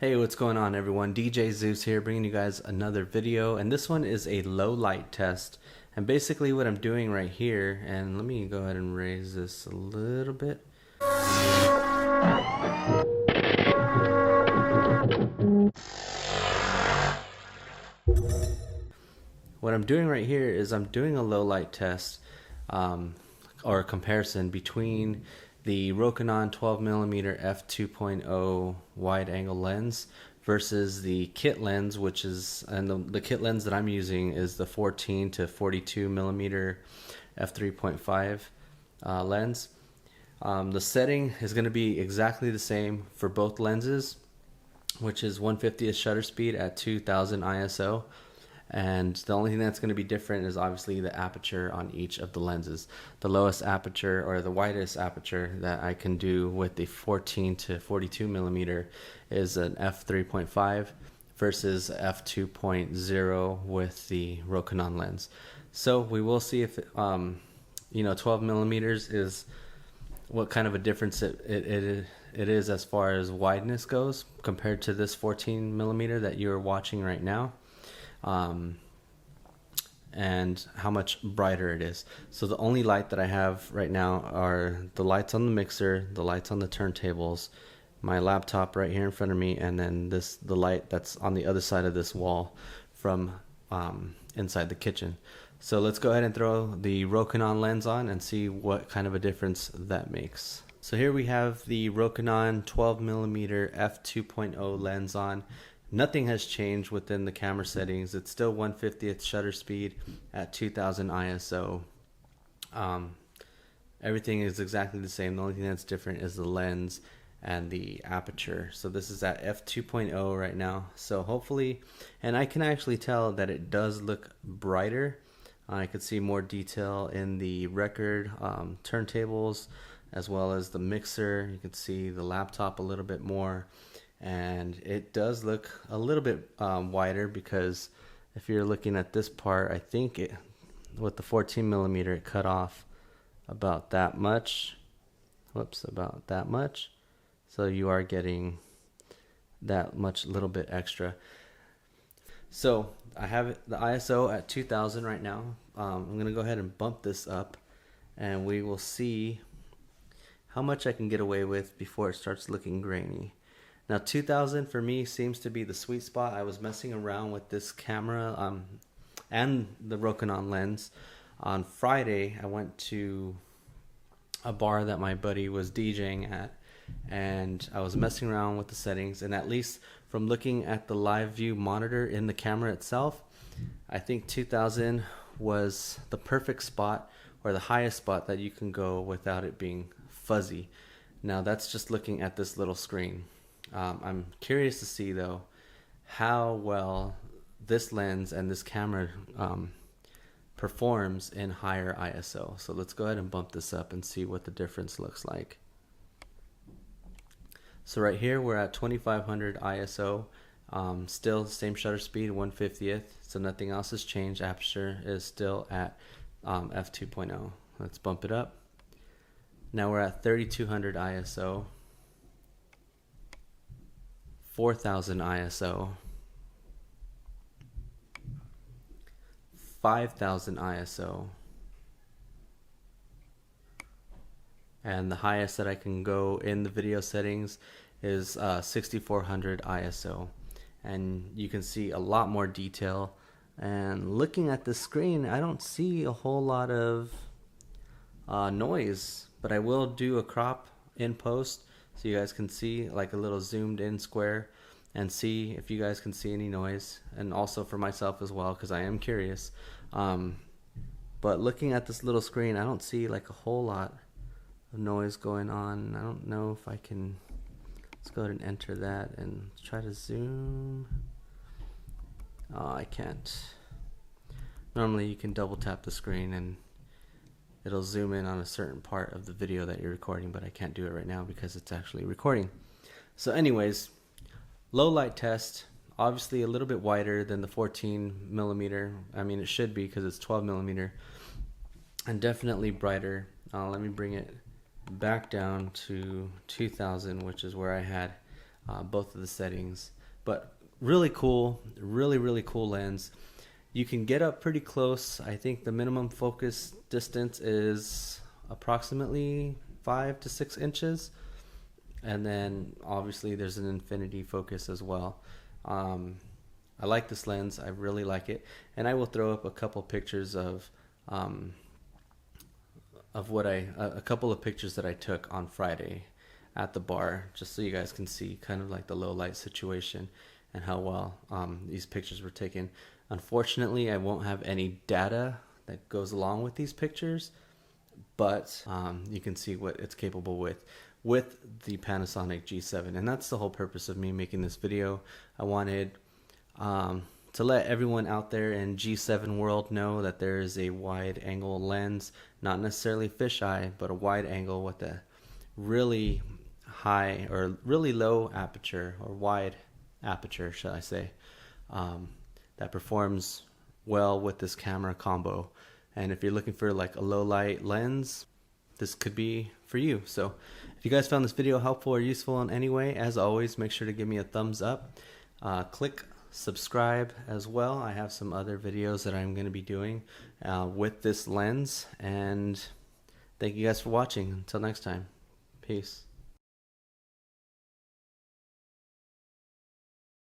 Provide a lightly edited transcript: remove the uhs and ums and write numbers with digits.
Hey, what's going on everyone? DJ Zeus here bringing you guys another video, and this one is a low light test. And basically what I'm doing right here, and let me go ahead and raise this a little bit. What I'm doing right here is I'm doing a low light test or a comparison between the Rokinon 12mm f2.0 wide angle lens versus the kit lens, which is, and the kit lens that I'm using is the 14 to 42mm f3.5 lens. The setting is going to be exactly the same for both lenses, which is 1/50th shutter speed at 2000 ISO. And the only thing that's going to be different is obviously the aperture on each of the lenses. The lowest aperture, or the widest aperture, that I can do with the 14 to 42mm is an f3.5 versus f2.0 with the Rokinon lens. So we will see if 12mm is what kind of a difference it is as far as wideness goes compared to this 14mm that you're watching right now. And how much brighter it is. So the only light that I have right now are the lights on the mixer, the lights on the turntables, my laptop right here in front of me, and then the light that's on the other side of this wall from inside the kitchen. So let's go ahead and throw the Rokinon lens on and see what kind of a difference that makes. So here we have the Rokinon 12mm f2.0 lens on. Nothing has changed within the camera settings. It's still 1/50th shutter speed at 2000 ISO. Everything is exactly the same. The only thing that's different is the lens and the aperture. So this is at f2.0 right now. So hopefully, and I can actually tell that it does look brighter. I could see more detail in the record turntables as well as the mixer. You can see the laptop a little bit more. And it does look a little bit wider, because if you're looking at this part, I think with the 14mm it cut off about that much. Whoops, about that much. So you are getting that much, little bit extra. So I have the ISO at 2000 right now. I'm gonna go ahead and bump this up, and we will see how much I can get away with before it starts looking grainy. Now 2000 for me seems to be the sweet spot. I was messing around with this camera and the Rokinon lens. On Friday I went to a bar that my buddy was DJing at, and I was messing around with the settings, and at least from looking at the live view monitor in the camera itself, I think 2000 was the perfect spot, or the highest spot that you can go without it being fuzzy. Now that's just looking at this little screen. I'm curious to see though how well this lens and this camera performs in higher ISO. So let's go ahead and bump this up and see what the difference looks like. So right here we're at 2500 ISO, still the same shutter speed, 1/50th, so nothing else has changed. Aperture is still at f2.0. Let's bump it up. Now we're at 3200 ISO, 4000 ISO, 5000 ISO, and the highest that I can go in the video settings is 6400 ISO. And you can see a lot more detail, and looking at the screen I don't see a whole lot of noise, but I will do a crop in post so you guys can see like a little zoomed in square and see if you guys can see any noise, and also for myself as well, because I am curious. But looking at this little screen I don't see like a whole lot of noise going on. I don't know if I can, let's go ahead and enter that and try to zoom. Oh, I can't. Normally you can double tap the screen and it'll zoom in on a certain part of the video that you're recording, but I can't do it right now because it's actually recording. So anyways, low light test, obviously a little bit wider than the 14mm. I mean, it should be because it's 12mm, and definitely brighter. Let me bring it back down to 2000, which is where I had both of the settings. But really cool, really cool lens. You can get up pretty close. I think the minimum focus distance is approximately 5 to 6 inches. And then obviously there's an infinity focus as well. I like this lens. I really like it. And I will throw up a couple pictures of what a couple of pictures that I took on Friday at the bar, just so you guys can see kind of like the low light situation and how well these pictures were taken. Unfortunately, I won't have any data that goes along with these pictures, but you can see what it's capable with the Panasonic G7. And that's the whole purpose of me making this video. I wanted to let everyone out there in G7 world know that there is a wide angle lens, not necessarily fisheye, but a wide angle with a really high or really low aperture, or wide aperture should I say, that performs well with this camera combo. And if you're looking for like a low light lens, this could be for you. So if you guys found this video helpful or useful in any way, as always, make sure to give me a thumbs up. Click subscribe as well. I have some other videos that I'm going to be doing with this lens. And thank you guys for watching. Until next time, peace.